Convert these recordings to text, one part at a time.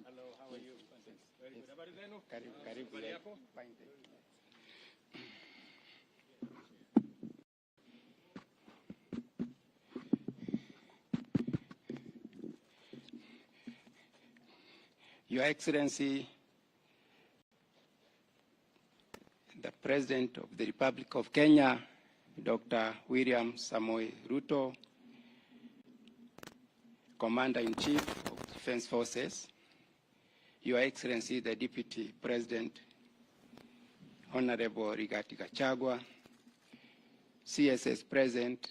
Hello, how are you? Very good. Habari zenu? Habari yako? Fine. Your Excellency, the President of the Republic of Kenya, Dr. William Samoei Ruto, Commander-in-Chief of Defense Forces, Your Excellency, the Deputy President, Honorable Rigathi Gachagua, CSS President,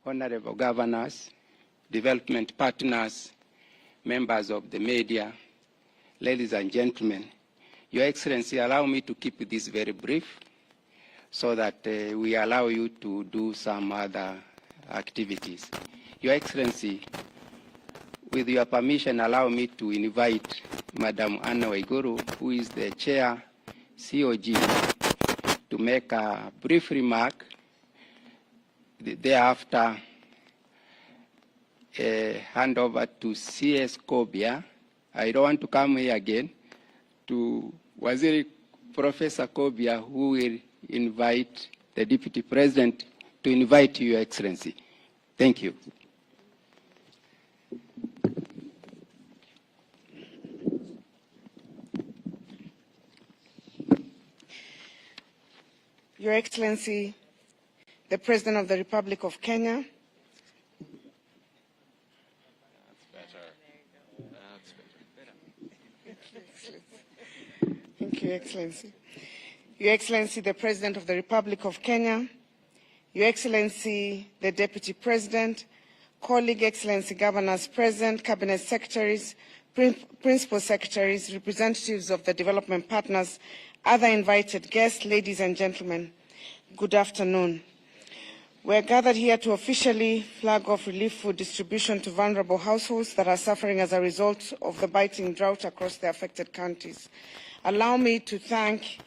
Honorable Governors, development partners, members of the media, ladies and gentlemen, Your Excellency, allow me to keep this very brief so that we allow you to do some other activities. Your Excellency, with your permission, allow me to invite Madam Anna Waiguru, who is the Chair, COG, to make a brief remark. Thereafter, hand over to CS Kobia. I don't want to come here again, to Waziri Professor Kobia, who will invite the Deputy President to invite you, Your Excellency. Thank you. Your Excellency, the President of the Republic of Kenya, Thank you, Excellency. Your Excellency, the President of the Republic of Kenya, Your Excellency, the Deputy President, colleague Excellency Governors present, Cabinet Secretaries, Principal Secretaries, representatives of the development partners, other invited guests, ladies and gentlemen, good afternoon. We are gathered here to officially flag off relief food distribution to vulnerable households that are suffering as a result of the biting drought across the affected counties. Allow me to thank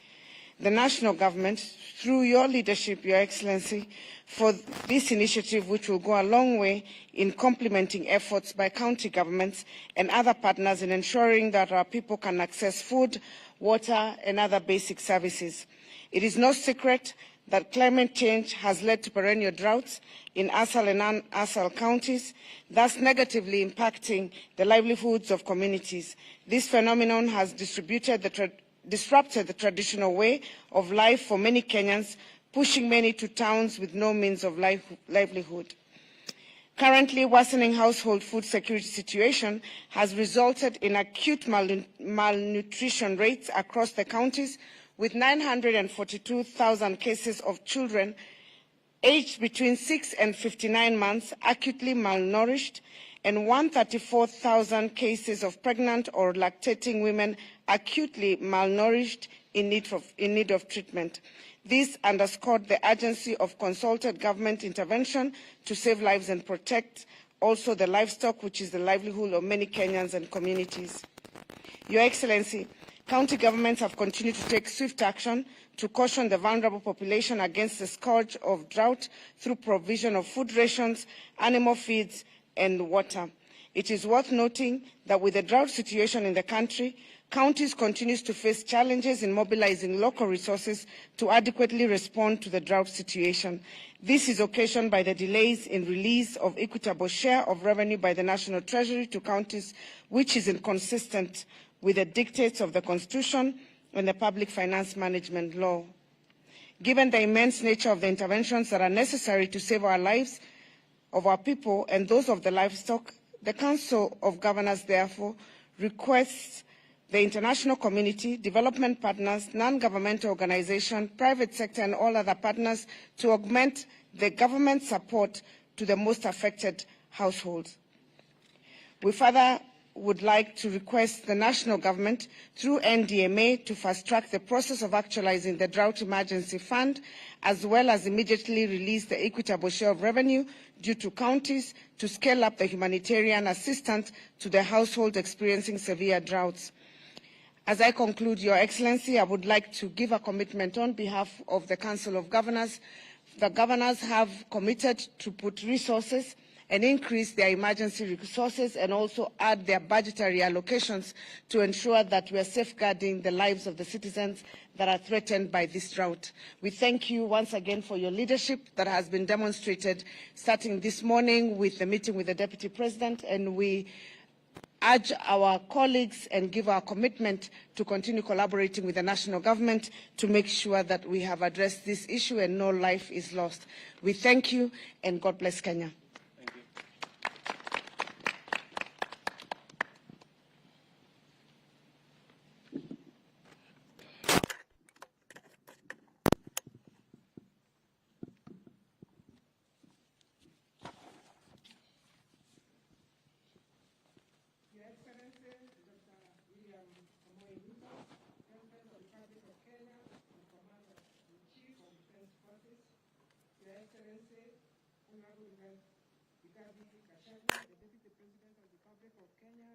the national government, through your leadership, Your Excellency, for this initiative, which will go a long way in complementing efforts by county governments and other partners in ensuring that our people can access food, water, and other basic services. It is no secret that climate change has led to perennial droughts in ASAL and non-ASAL counties, thus negatively impacting the livelihoods of communities. This phenomenon has disrupted the traditional way of life for many Kenyans, pushing many to towns with no means of livelihood. Currently, worsening household food security situation has resulted in acute malnutrition rates across the counties, with 942,000 cases of children aged between 6 and 59 months acutely malnourished, and 134,000 cases of pregnant or lactating women acutely malnourished in need of treatment. This underscored the urgency of consulted government intervention to save lives and protect also the livestock, which is the livelihood of many Kenyans and communities. Your Excellency, county governments have continued to take swift action to caution the vulnerable population against the scourge of drought through provision of food rations, animal feeds, and water. It is worth noting that with the drought situation in the country, counties continue to face challenges in mobilizing local resources to adequately respond to the drought situation. This is occasioned by the delays in release of equitable share of revenue by the National Treasury to counties, which is inconsistent with the dictates of the Constitution and the Public Finance Management Law. Given the immense nature of the interventions that are necessary to save our lives, of our people, and those of the livestock, the Council of Governors, therefore, requests the international community, development partners, non-governmental organizations, private sector, and all other partners to augment the government support to the most affected households. We further would like to request the national government through NDMA to fast-track the process of actualizing the Drought Emergency Fund, as well as immediately release the equitable share of revenue due to counties to scale up the humanitarian assistance to the households experiencing severe droughts. As I conclude, Your Excellency, I would like to give a commitment on behalf of the Council of Governors. The governors have committed to put resources and increase their emergency resources and also add their budgetary allocations to ensure that we are safeguarding the lives of the citizens that are threatened by this drought. We thank you once again for your leadership that has been demonstrated starting this morning with the meeting with the Deputy President, and we urge our colleagues and give our commitment to continue collaborating with the national government to make sure that we have addressed this issue and no life is lost. We thank you and God bless Kenya. Rigathi Gachagua, the Deputy President of the Republic of Kenya,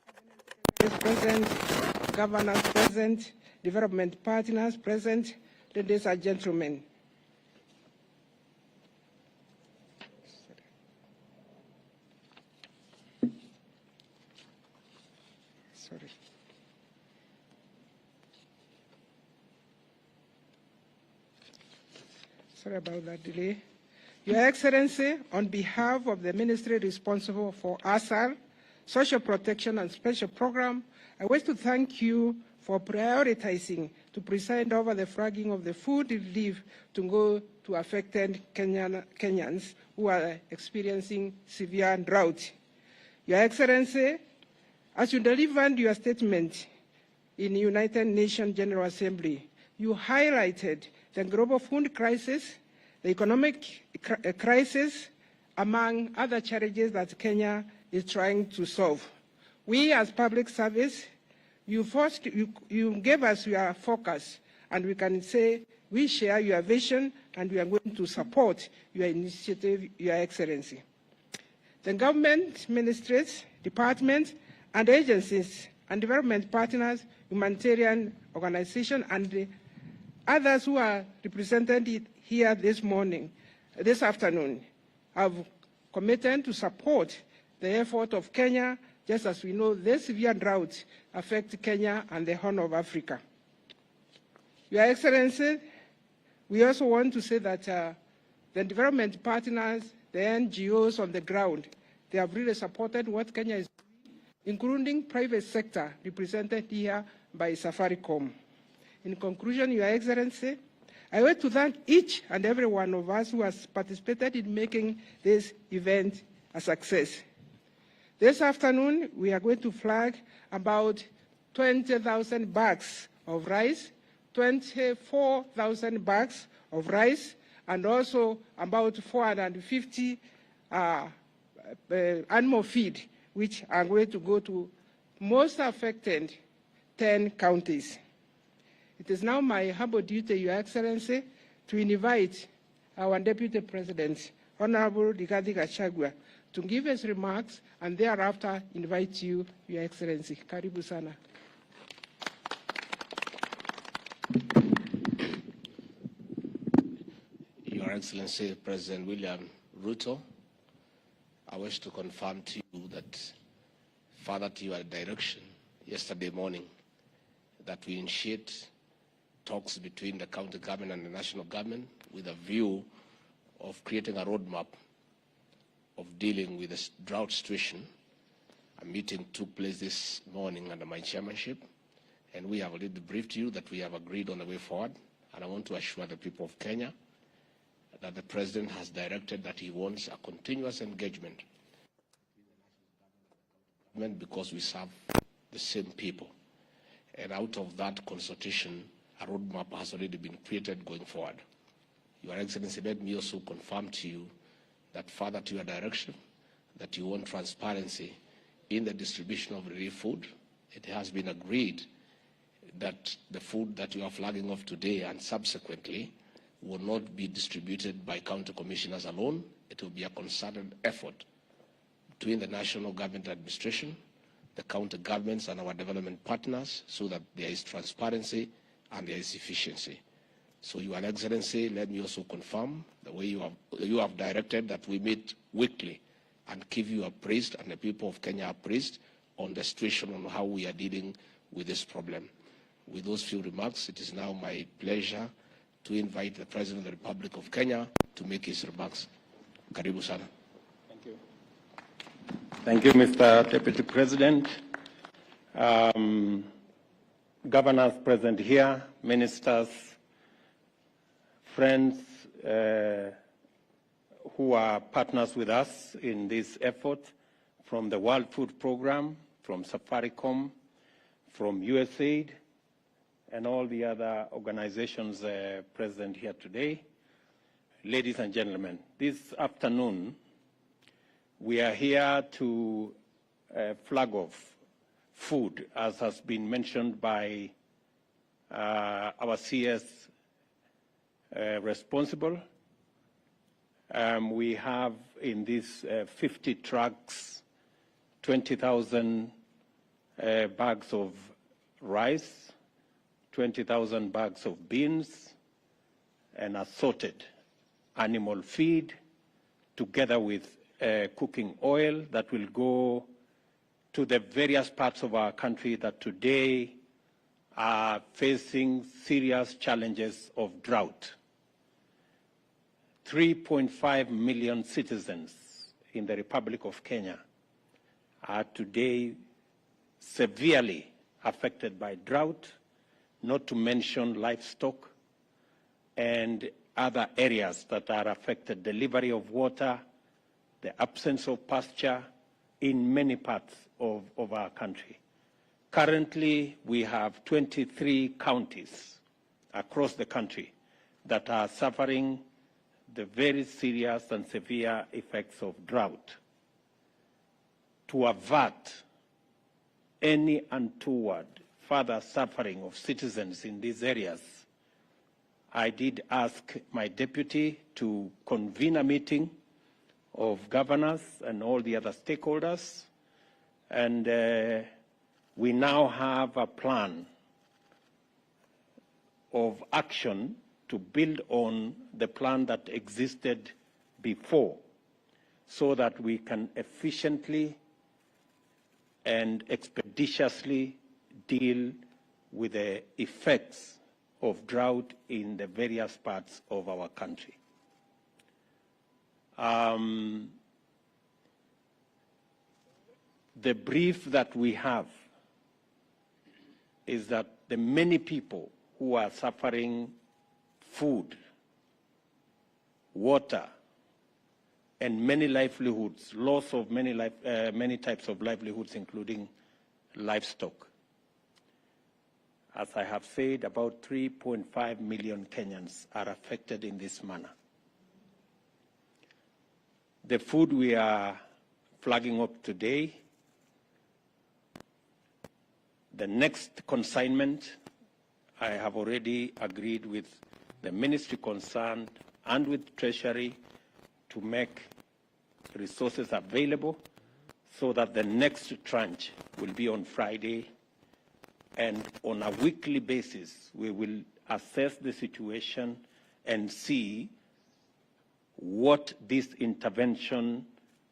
Cabinet Secretaries present, Governors present, Development Partners present, ladies and gentlemen. Sorry about that delay. Your Excellency, on behalf of the ministry responsible for ASAL, Social Protection and Special Program, I wish to thank you for prioritizing to preside over the flagging of the food relief to go to affected Kenyans who are experiencing severe drought. Your Excellency, as you delivered your statement in the United Nations General Assembly, you highlighted the global food crisis, the economic crisis, among other challenges that Kenya is trying to solve. We, as public service, you gave us your focus, and we can say we share your vision, and we are going to support your initiative, Your Excellency. The government, ministries, departments, and agencies, and development partners, humanitarian organizations, and others who are represented here this afternoon, have committed to support the effort of Kenya, just as we know this severe drought affects Kenya and the Horn of Africa. Your Excellency, we also want to say that the development partners, the NGOs on the ground, they have really supported what Kenya is doing, including private sector represented here by Safaricom. In conclusion, Your Excellency, I want to thank each and every one of us who has participated in making this event a success. This afternoon, we are going to flag about 20,000 bags of rice, 24,000 bags of rice, and also about 450 animal feed, which are going to go to most affected 10 counties. It is now my humble duty, Your Excellency, to invite our Deputy President, Honorable Rigathi Gachagua, to give his remarks, and thereafter invite you, Your Excellency. Karibu sana. Your Excellency, President William Ruto, I wish to confirm to you that, further to your direction yesterday morning, that we initiate talks between the county government and the national government with a view of creating a roadmap of dealing with this drought situation. A meeting took place this morning under my chairmanship, and we have already briefed you that we have agreed on the way forward. And I want to assure the people of Kenya that the President has directed that he wants a continuous engagement because we serve the same people. And out of that consultation, a roadmap has already been created going forward. Your Excellency, let me also confirm to you that, further to your direction, that you want transparency in the distribution of relief food. It has been agreed that the food that you are flagging off today and subsequently will not be distributed by county commissioners alone. It will be a concerted effort between the national government administration, the county governments, and our development partners, so that there is transparency and there is efficiency. So, Your Excellency, let me also confirm the way you have directed that we meet weekly and give you appraised, and the people of Kenya appraised on the situation on how we are dealing with this problem. With those few remarks, it is now my pleasure to invite the President of the Republic of Kenya to make his remarks. Karibu sana. Thank you. Thank you, Mr. Deputy President. Governors present here, ministers, friends who are partners with us in this effort, from the World Food Program, from Safaricom, from USAID, and all the other organizations present here today. Ladies and gentlemen, this afternoon, we are here to flag off food, as has been mentioned by our CS responsible. We have in these 50 trucks, 20,000 bags of rice, 20,000 bags of beans, and assorted animal feed, together with cooking oil that will go to the various parts of our country that today are facing serious challenges of drought. 3.5 million citizens in the Republic of Kenya are today severely affected by drought, not to mention livestock and other areas that are affected, delivery of water, the absence of pasture in many parts of our country. Currently, we have 23 counties across the country that are suffering the very serious and severe effects of drought. To avert any untoward further suffering of citizens in these areas, I did ask my deputy to convene a meeting of governors and all the other stakeholders, and we now have a plan of action to build on the plan that existed before, so that we can efficiently and expeditiously deal with the effects of drought in the various parts of our country. The brief that we have is that the many people who are suffering food, water, and many livelihoods, loss of many types of livelihoods, including livestock. As I have said, about 3.5 million Kenyans are affected in this manner. The food we are flagging up today, the next consignment, I have already agreed with the ministry concerned and with Treasury to make resources available so that the next tranche will be on Friday, and on a weekly basis we will assess the situation and see what this intervention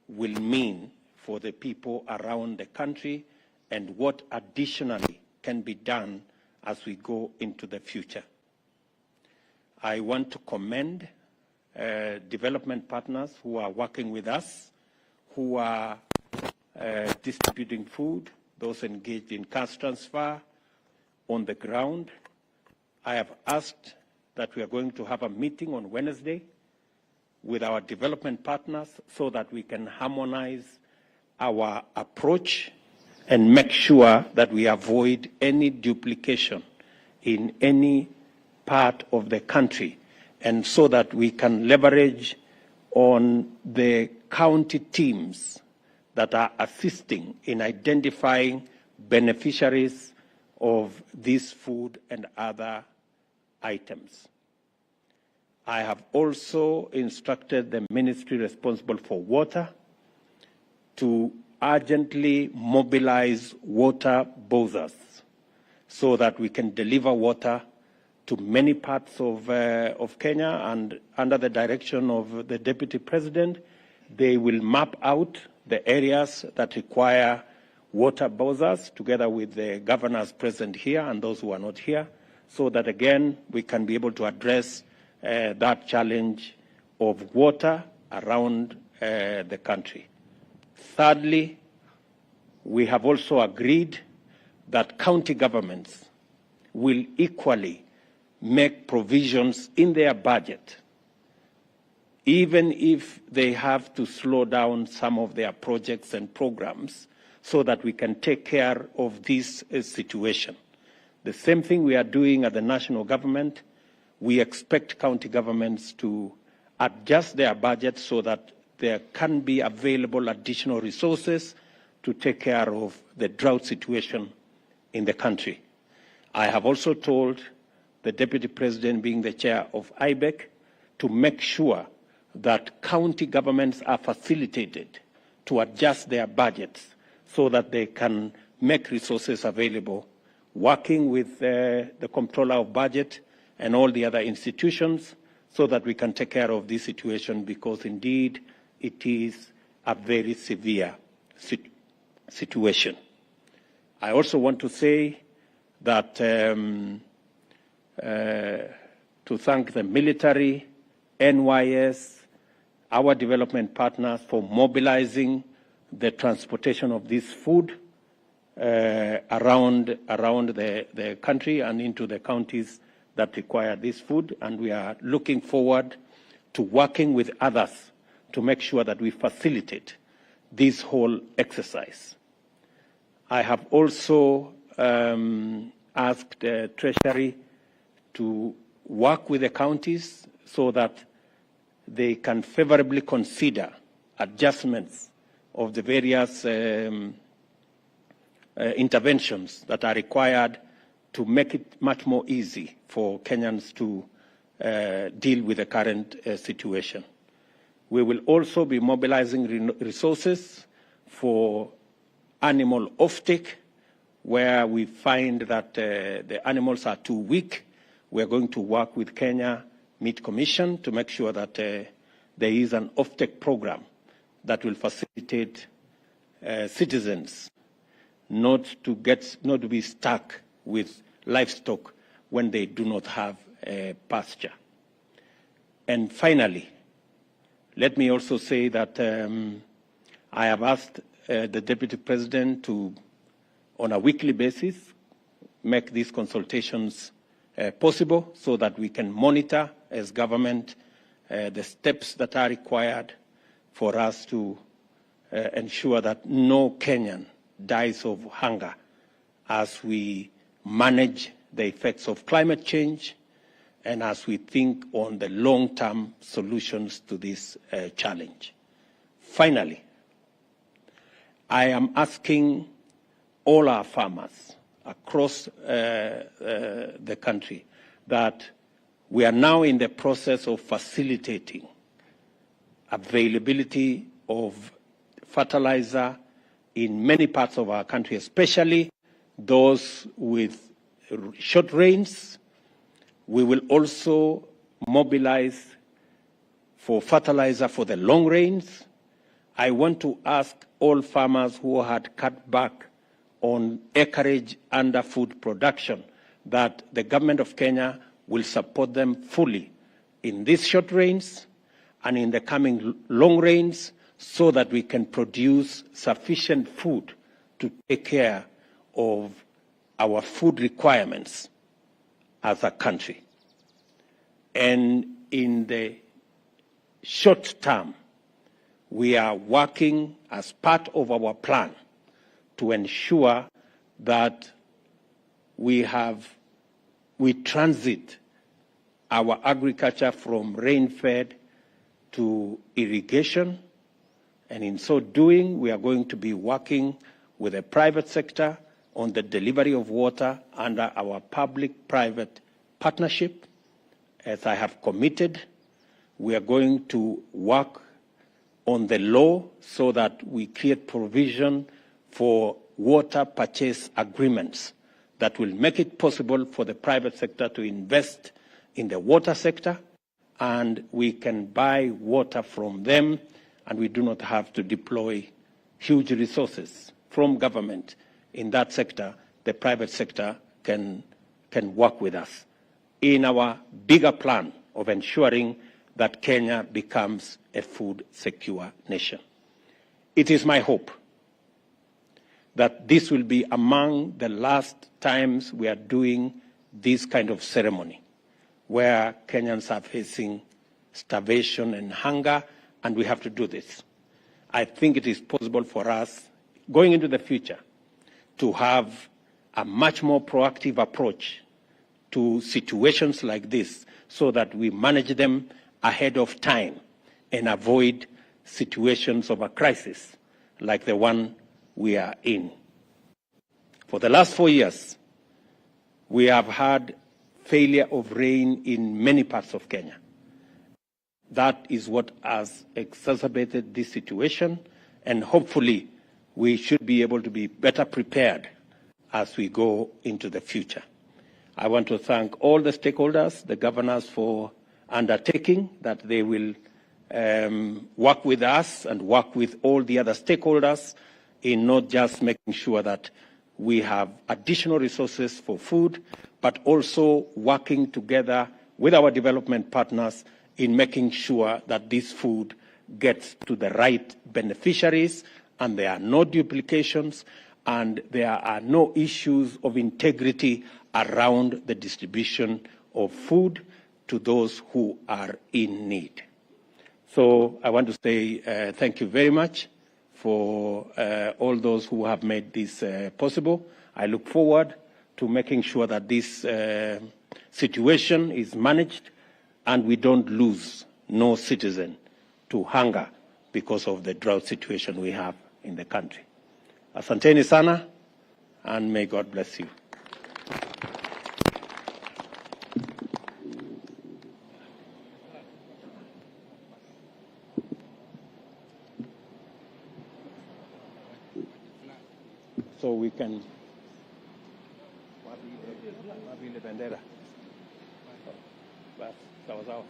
will mean for the people around the country and what additionally can be done as we go into the future. I want to commend development partners who are working with us, who are distributing food, those engaged in cash transfer on the ground. I have asked that we are going to have a meeting on Wednesday with our development partners so that we can harmonize our approach and make sure that we avoid any duplication in any part of the country, and so that we can leverage on the county teams that are assisting in identifying beneficiaries of this food and other items. I have also instructed the ministry responsible for water to urgently mobilize water bowsers so that we can deliver water to many parts of Kenya, and under the direction of the Deputy President, they will map out the areas that require water bowsers together with the governors present here and those who are not here, so that again we can be able to address that challenge of water around the country. Thirdly, we have also agreed that county governments will equally make provisions in their budget, even if they have to slow down some of their projects and programs, so that we can take care of this situation. The same thing we are doing at the national government. We expect county governments to adjust their budgets so that there can be available additional resources to take care of the drought situation in the country. I have also told the Deputy President, being the chair of IBEC, to make sure that county governments are facilitated to adjust their budgets so that they can make resources available, working with the Comptroller of Budget and all the other institutions so that we can take care of this situation, because indeed it is a very severe situation. I also want to say that to thank the military, NYS, our development partners for mobilizing the transportation of this food around the country and into the counties that require this food. And we are looking forward to working with others to make sure that we facilitate this whole exercise. I have also asked the Treasury to work with the counties so that they can favorably consider adjustments of the various interventions that are required to make it much more easy for Kenyans to deal with the current situation. We will also be mobilizing resources for animal offtake, where we find that the animals are too weak. We are going to work with Kenya Meat Commission to make sure that there is an offtake program that will facilitate citizens not to be stuck with livestock when they do not have pasture. And finally, let me also say that I have asked the Deputy President to, on a weekly basis, make these consultations possible so that we can monitor as government the steps that are required for us to ensure that no Kenyan dies of hunger as we manage the effects of climate change and as we think on the long-term solutions to this challenge. Finally, I am asking all our farmers across the country that we are now in the process of facilitating availability of fertilizer in many parts of our country, especially those with short rains. We will also mobilize for fertilizer for the long rains. I want to ask all farmers who had cut back on acreage under food production that the government of Kenya will support them fully in these short rains and in the coming long rains so that we can produce sufficient food to take care of our food requirements as a country. And in the short term, we are working as part of our plan to ensure that we transit our agriculture from rain-fed to irrigation And in so doing, we are going to be working with the private sector on the delivery of water under our public-private partnership. As I have committed, we are going to work on the law so that we create provision for water purchase agreements that will make it possible for the private sector to invest in the water sector, and we can buy water from them, and we do not have to deploy huge resources from government in that sector. The private sector can work with us in our bigger plan of ensuring that Kenya becomes a food-secure nation. It is my hope that this will be among the last times we are doing this kind of ceremony, where Kenyans are facing starvation and hunger, and we have to do this. I think it is possible for us, going into the future, to have a much more proactive approach to situations like this so that we manage them ahead of time and avoid situations of a crisis like the one we are in. For the last 4 years, we have had failure of rain in many parts of Kenya. That is what has exacerbated this situation, and hopefully we should be able to be better prepared as we go into the future. I want to thank all the stakeholders, the governors, for undertaking that they will work with us and work with all the other stakeholders in not just making sure that we have additional resources for food, but also working together with our development partners in making sure that this food gets to the right beneficiaries and there are no duplications and there are no issues of integrity around the distribution of food to those who are in need. So I want to say thank you very much for all those who have made this possible. I look forward to making sure that this situation is managed and we don't lose no citizen to hunger because of the drought situation we have in the country. Asanteni sana, and may God bless you. So we can. Bendera. Sawa sawa.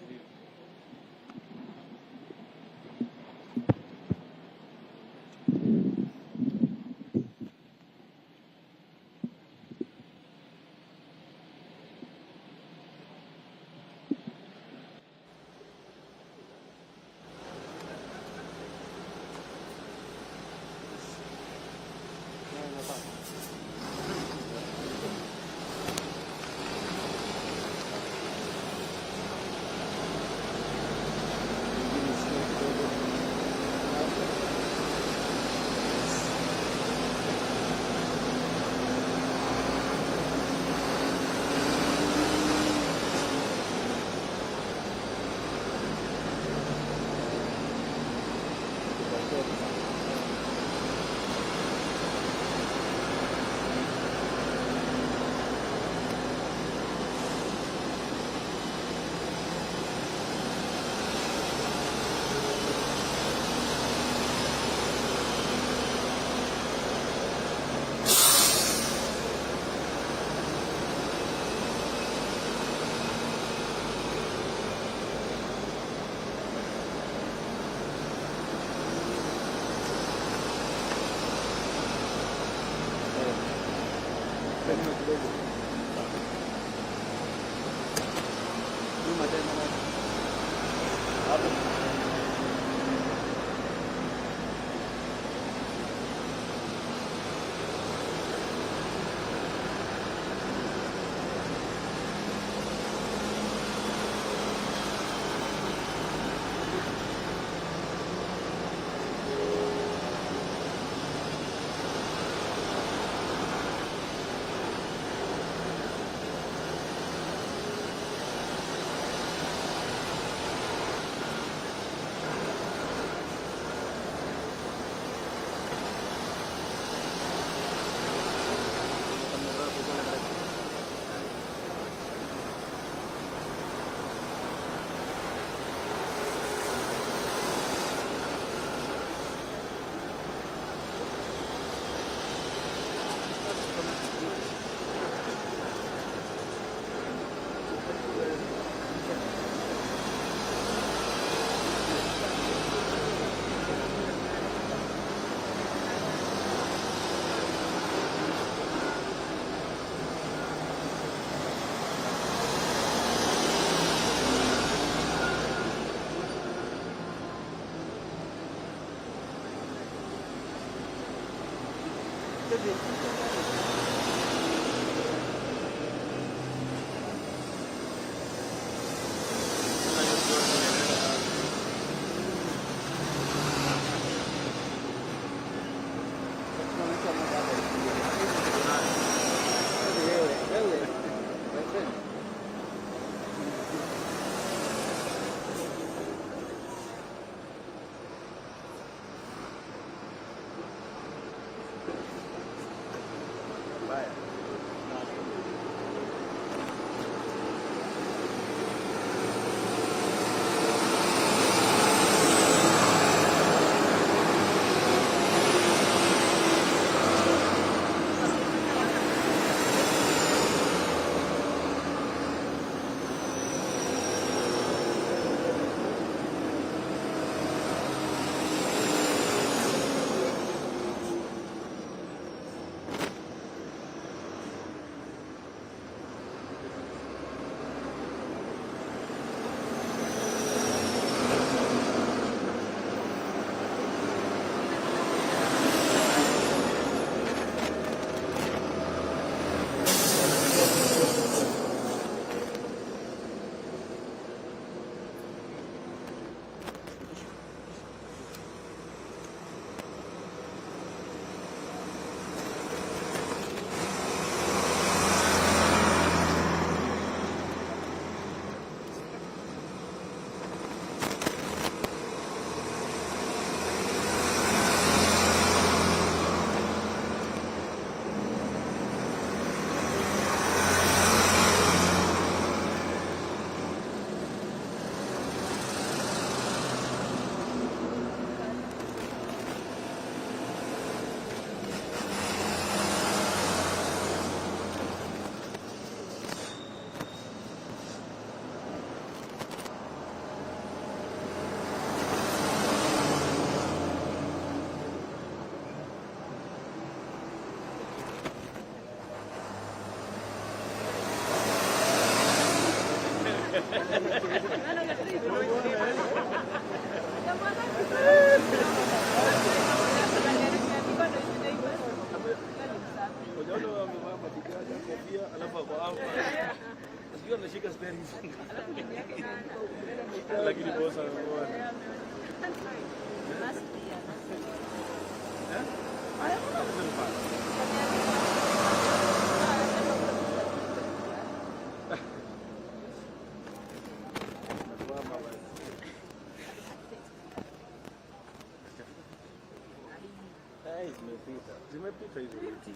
Zimepita hizo miti.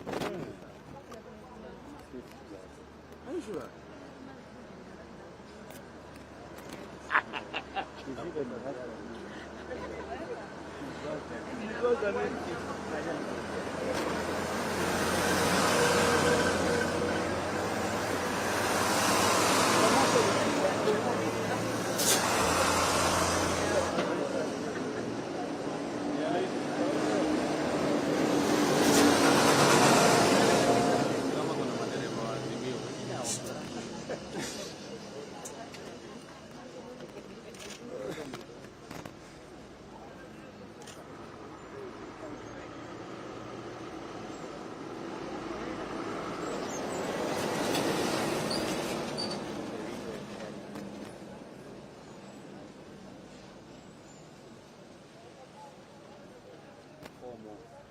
Aisha. Como